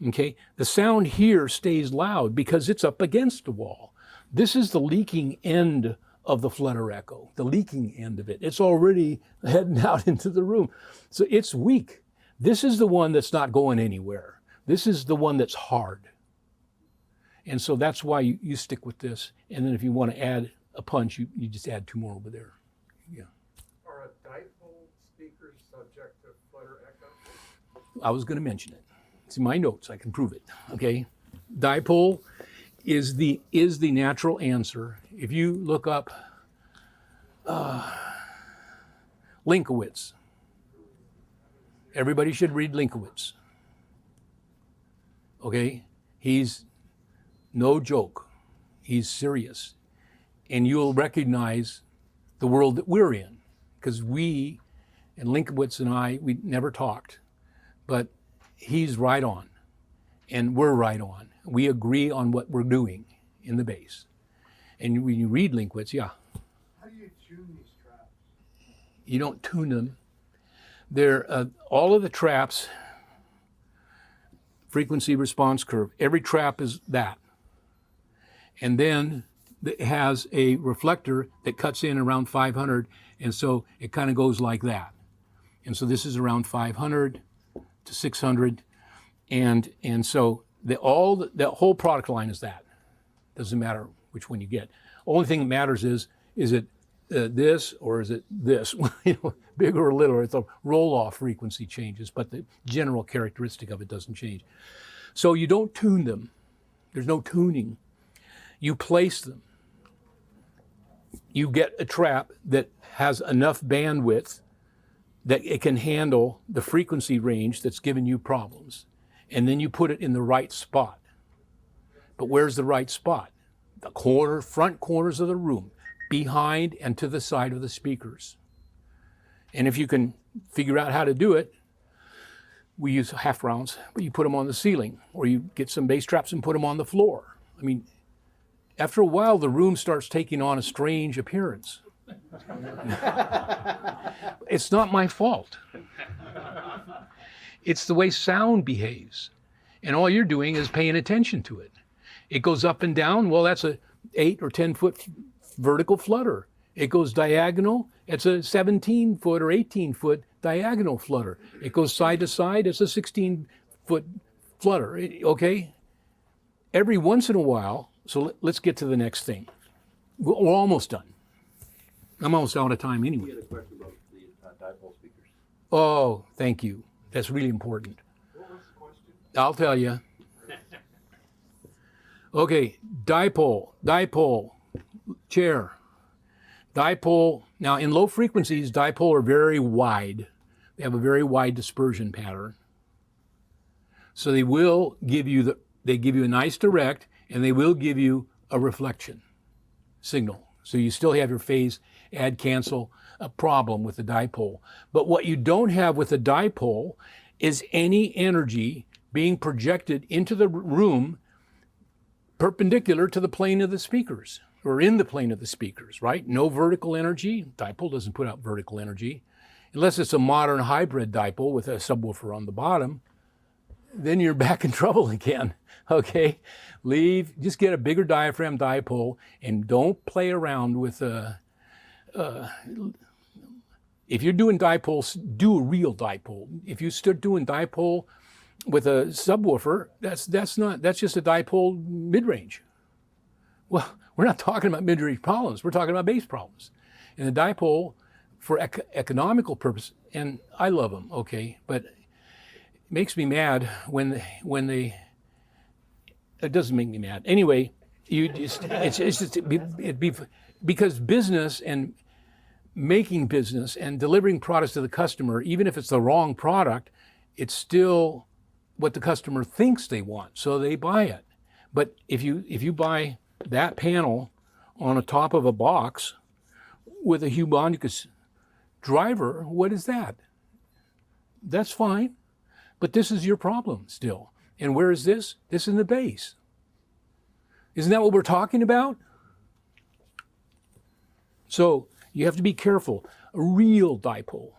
Okay, the sound here stays loud because it's up against the wall. This is the leaking end of the flutter echo, the leaking end of it. It's already heading out into the room. So it's weak. This is the one that's not going anywhere. This is the one that's hard. And so that's why you stick with this. And then if you want to add a punch, you just add 2 more over there. Yeah. Are a dipole speakers subject to flutter echo? I was going to mention it. It's in my notes. I can prove it. Okay. Dipole is the natural answer. If you look up Linkowitz, everybody should read Linkowitz. Okay. He's no joke. He's serious. And you'll recognize the world that we're in. Because we, and Linkowitz and I, we never talked. But he's right on. And we're right on. We agree on what we're doing in the bass. And when you read Linkowitz, yeah. How do you tune these traps? You don't tune them. They're, all of the traps, frequency response curve, every trap is that. And then it has a reflector that cuts in around 500, and so it kind of goes like that. And so this is around 500 to 600, and so the whole product line is that. Doesn't matter which one you get. Only thing that matters is it this or is it this? You know, bigger or little. It's a roll-off frequency changes, but the general characteristic of it doesn't change. So you don't tune them. There's no tuning. You place them. You get a trap that has enough bandwidth that it can handle the frequency range that's given you problems. And then you put it in the right spot. But where's the right spot? The front corners of the room, behind and to the side of the speakers. And if you can figure out how to do it, we use half rounds, but you put them on the ceiling, or you get some bass traps and put them on the floor. I mean, after a while, the room starts taking on a strange appearance. It's not my fault. It's the way sound behaves. And all you're doing is paying attention to it. It goes up and down, well, that's a 8 or 10 foot vertical flutter. It goes diagonal, it's a 17 foot or 18 foot diagonal flutter. It goes side to side, it's a 16 foot flutter, okay? Every once in a while, so let's get to the next thing. We're almost done. I'm almost out of time anyway. You had a question about the dipole speakers. Oh, thank you. That's really important. What was the question? I'll tell you. Okay, dipole, chair. Dipole, now in low frequencies, dipole are very wide. They have a very wide dispersion pattern. So they will give you a nice direct, and they will give you a reflection signal. So you still have your phase add cancel problem with the dipole. But what you don't have with the dipole is any energy being projected into the room perpendicular to the plane of the speakers, or in the plane of the speakers, right? No vertical energy. Dipole doesn't put out vertical energy. Unless it's a modern hybrid dipole with a subwoofer on the bottom, then you're back in trouble again, okay? Just get a bigger diaphragm dipole and don't play around with if you're doing dipoles, do a real dipole. If you start doing dipole with a subwoofer, that's just a dipole mid-range. Well, we're not talking about mid-range problems, we're talking about bass problems. And the dipole, for economical purpose, and I love them, okay, but it makes me mad when they, it doesn't make me mad. Anyway, because business and making business and delivering products to the customer, even if it's the wrong product, it's still what the customer thinks they want, so they buy it. But if you buy that panel on the top of a box with a Hubonicus driver, what is that? That's fine, but this is your problem still. And where is this? This is in the bass. Isn't that what we're talking about? So you have to be careful. A real dipole.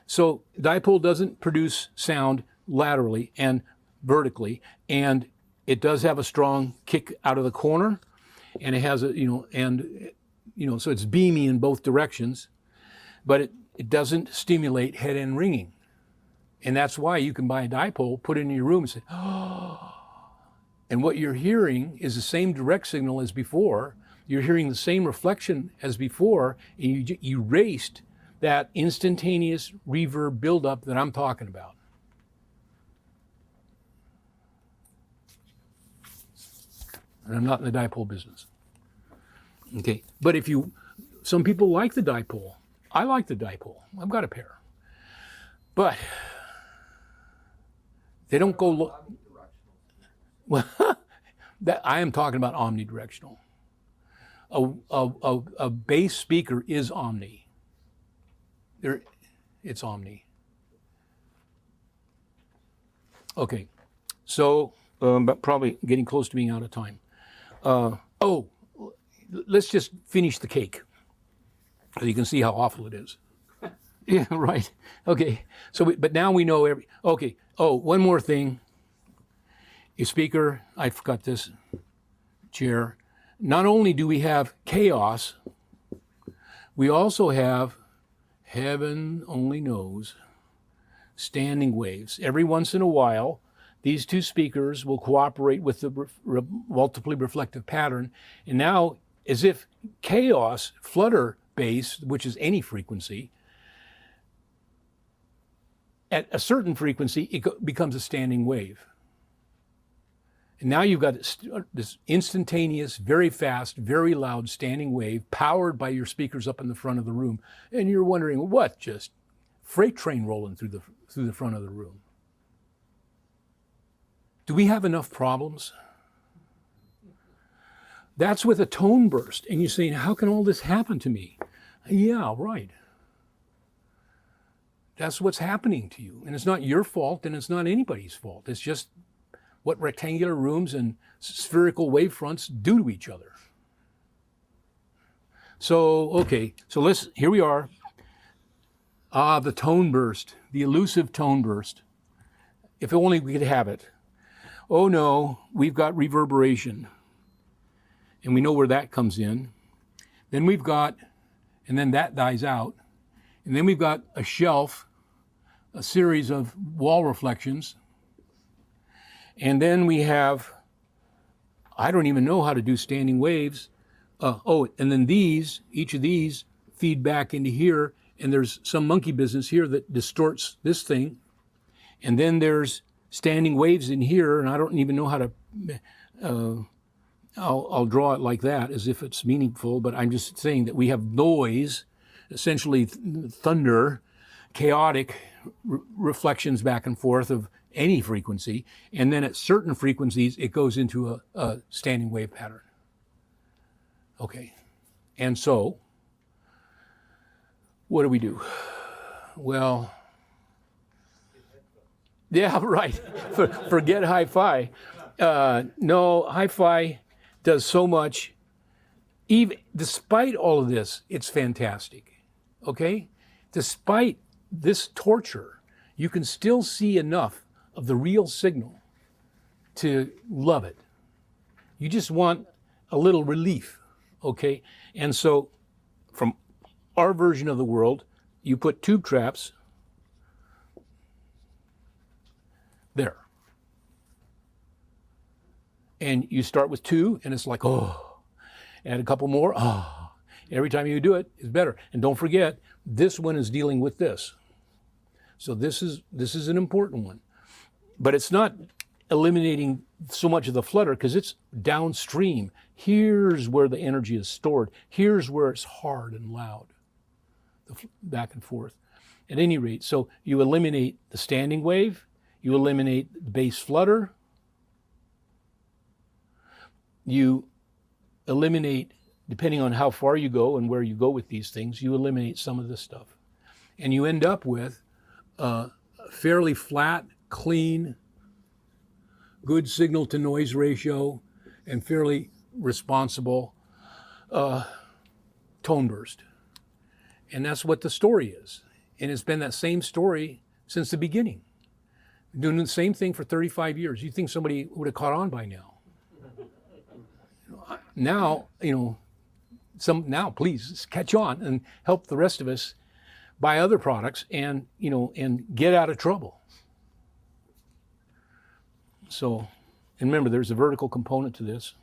So dipole doesn't produce sound laterally and vertically, and it does have a strong kick out of the corner, and it has a, so it's beamy in both directions, but it doesn't stimulate head-end ringing. And that's why you can buy a dipole, put it in your room and say, oh, and what you're hearing is the same direct signal as before. You're hearing the same reflection as before, and you erased that instantaneous reverb buildup that I'm talking about. And I'm not in the dipole business. Okay, but some people like the dipole. I like the dipole. I've got a pair. But they don't go well, I am talking about omnidirectional. A bass speaker is omni. It's omni. Okay, so but probably getting close to being out of time. Let's just finish the cake so you can see how awful it is. Yeah, right. Okay, so but now we know okay, one more thing. A speaker, I forgot this, chair. Not only do we have chaos, we also have, heaven only knows, standing waves. Every once in a while, These two speakers will cooperate with the multiply reflective pattern. And now, as if chaos, flutter bass, which is any frequency, at a certain frequency, it becomes a standing wave. And now you've got this instantaneous, very fast, very loud standing wave powered by your speakers up in the front of the room. And you're wondering, what? Just freight train rolling through the front of the room. Do we have enough problems? That's with a tone burst. And you're saying, how can all this happen to me? Yeah, right. That's what's happening to you. And it's not your fault, and it's not anybody's fault. It's just what rectangular rooms and spherical wavefronts do to each other. So, okay, so here we are. The tone burst, the elusive tone burst. If only we could have it. Oh no, we've got reverberation. And we know where that comes in. Then we've got, and then that dies out. And then we've got a shelf, a series of wall reflections. And then we have, I don't even know how to do standing waves. And then each of these feed back into here, and there's some monkey business here that distorts this thing. And then there's standing waves in here, and I don't even know how to, I'll draw it like that as if it's meaningful, but I'm just saying that we have noise, essentially thunder, chaotic reflections back and forth of any frequency, and then at certain frequencies it goes into a standing wave pattern. Okay, and so what do? Well, yeah, right. Forget hi-fi. No, hi-fi does so much. Even despite all of this, it's fantastic. Okay, despite this torture, you can still see enough of the real signal to love it. You just want a little relief, okay? And so from our version of the world, you put tube traps there. And you start with 2, and it's like, oh, add a couple more, oh. Every time you do it, it's better. And don't forget, this one is dealing with this. So this is an important one. But it's not eliminating so much of the flutter because it's downstream. Here's where the energy is stored. Here's where it's hard and loud, back and forth. At any rate, so you eliminate the standing wave, you eliminate the bass flutter, you eliminate, depending on how far you go and where you go with these things, you eliminate some of this stuff. And you end up with a fairly flat, clean, good signal to noise ratio, and fairly responsible tone burst. And that's what the story is. And it's been that same story since the beginning. Doing the same thing for 35 years. You'd think somebody would have caught on by now. Now, now please catch on and help the rest of us buy other products and get out of trouble. So, and remember, there's a vertical component to this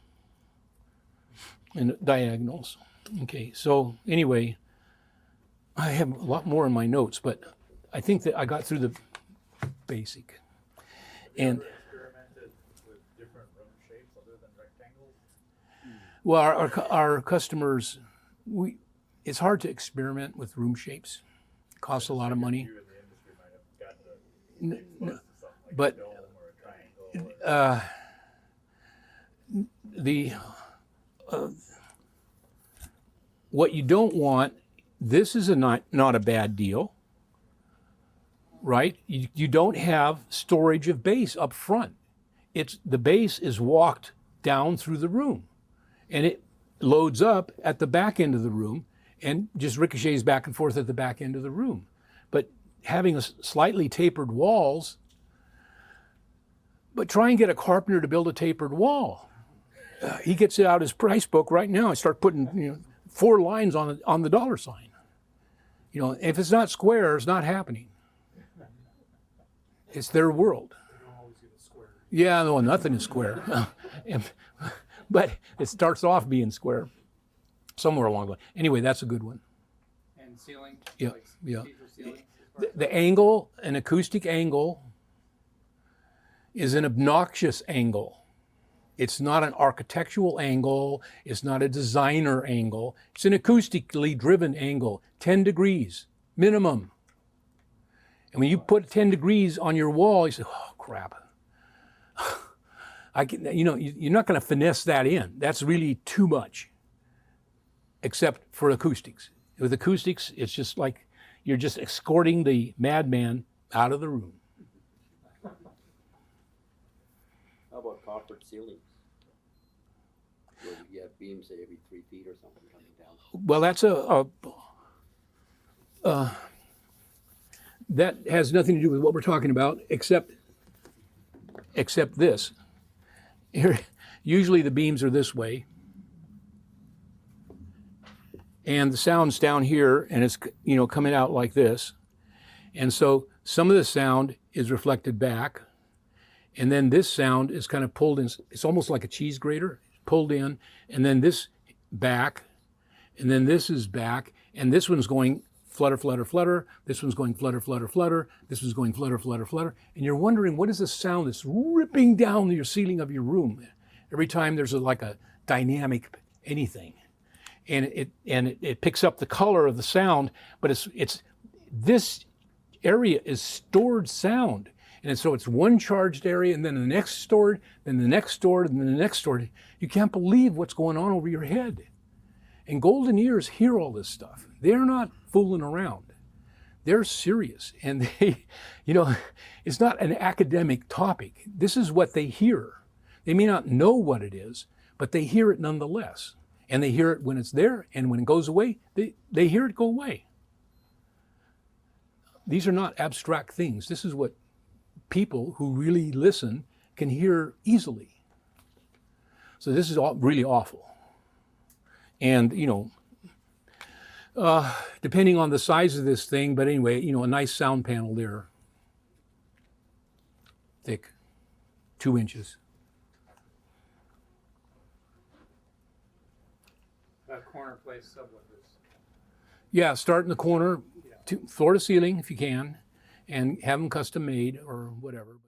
and diagonals. Okay, so anyway, I have a lot more in my notes, but I think that I got through the basic. And Experimented with different room shapes other than rectangles? well, our customers, it's hard to experiment with room shapes. It costs a lot of money. You in the industry might have gotten No, but a dome or a triangle. What you don't want, this is not a bad deal, right? You don't have storage of bass up front. The bass is walked down through the room, and it loads up at the back end of the room and just ricochets back and forth at the back end of the room. But having a slightly tapered walls, but try and get a carpenter to build a tapered wall. He gets out his price book right now and start putting 4 lines on the dollar sign. If it's not square, it's not happening. It's their world. You don't always get a square Yeah, no, nothing is square. But it starts off being square somewhere along the way. Anyway, that's a good one. And ceiling? Yeah, Like yeah. speaker ceilings? The angle, an acoustic angle, is an obnoxious angle. It's not an architectural angle. It's not a designer angle. It's an acoustically driven angle, 10 degrees minimum. And when you put 10 degrees on your wall, you say, oh, crap. You're not going to finesse that in. That's really too much, except for acoustics. With acoustics, it's just like you're just escorting the madman out of the room. How about copper ceilings? Where you have beams, say, every 3 feet or something coming down. Well, that's that has nothing to do with what we're talking about, except this. Here, usually the beams are this way, and the sound's down here, and it's coming out like this, and so some of the sound is reflected back, and then this sound is kind of pulled in. It's almost like a cheese grater, pulled in, and then this back, and then this is back, and this one's going flutter, flutter, flutter. This one's going flutter, flutter, flutter. This one's going flutter, flutter, flutter. And you're wondering, what is the sound that's ripping down your ceiling of your room every time there's like a dynamic anything? And it picks up the color of the sound, but it's this area is stored sound. And so it's one charged area, and then the next stored, then the next stored, and then the next stored. You can't believe what's going on over your head. And golden ears hear all this stuff. They're not fooling around. They're serious. And they, it's not an academic topic. This is what they hear. They may not know what it is, but they hear it nonetheless. And they hear it when it's there, and when it goes away, they hear it go away. These are not abstract things. This is what people who really listen can hear easily. So this is really awful. And, depending on the size of this thing, but anyway, a nice sound panel there. Thick, 2 inches. Corner place subwoofers. Yeah, start in the corner, floor to ceiling if you can, and have them custom made or whatever.